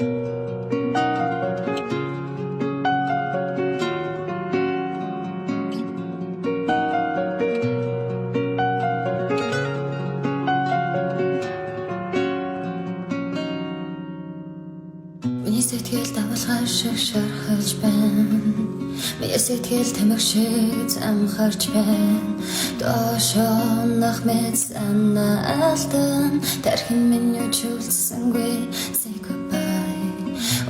Миний сэтгэл давалгаар шиг шархаж байна. Миний сэтгэл тэмэг шиг замхарч байна. Доошоо нах мэд санаалтан тархин минь үчүүлсэнгүй. Say goodbye.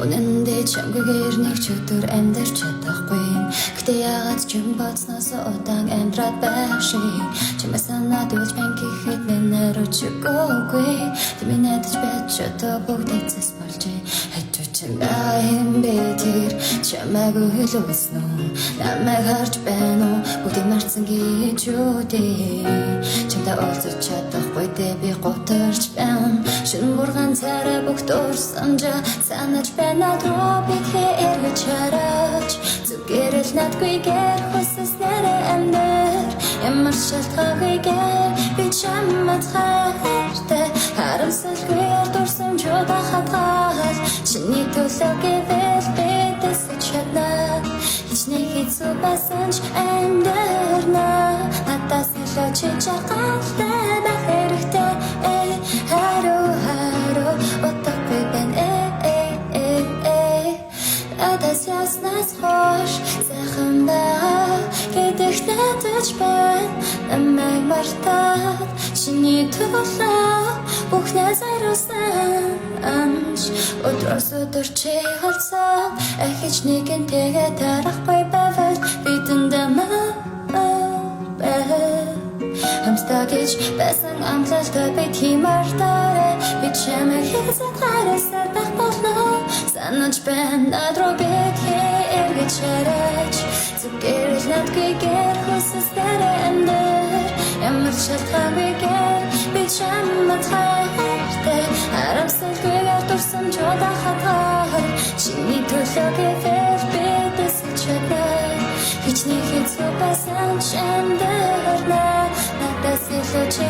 Үнэндээ чамгээр нэг ч өдөр амьдарч чадахгүй. Гэтэ яагаад ч юм бодсноос удаан амьдраад байх шиг. Чамаас санаад үлж байна гэхэд минь хариуцгүй. Тэми надад байж одоо бүгдээсээс болжээ. Чамайм битэр чамайг хөлөөснө намайг харж байна уу бүгд марцсан гэж үдээ чамтай уулзах чадахгүй дээ би готарч байна шин бурган царай бүгд урсамжа санаж байна руу би эргэж хараач зүгээр л надгүйгээр хүсснээрээ амьдэр ямар шалтгаангүй би чамд хайртай харамсалгүй дурсамжууд хатгал чиний төлөө гэвэл бидэс чадна хичнээн хэцүү байсан ч амьдэрнэ надаас илүү чи чаргалтай байх хэрэгтэй хаru утгагүй байна надаас яснаас хош сайхан байгаа гэдэгт надад байна намайг мартаад чиний төлөө бүхнээ заруулсан өдрөөс өдөр чи халцаа ахиж нэгэнтэйгээ тарахгүй байвал бидэндээ хамтдаа гэж байсан амлалтай би тиймэрдээ би чамайг хэзээ харасаар байх болно санаж байна руу би эргэж хараач зүгээр л надгүйгээр хүсснээрээ амьдэр ямар шалтгаангүй би чамд хайртай харамсалгүйгээр дурсамжууд хатгал чиний төлөө гэвэл бидэс чадна хичнээн хэцүү байсан ч амьдэрнэ надаас илүү чи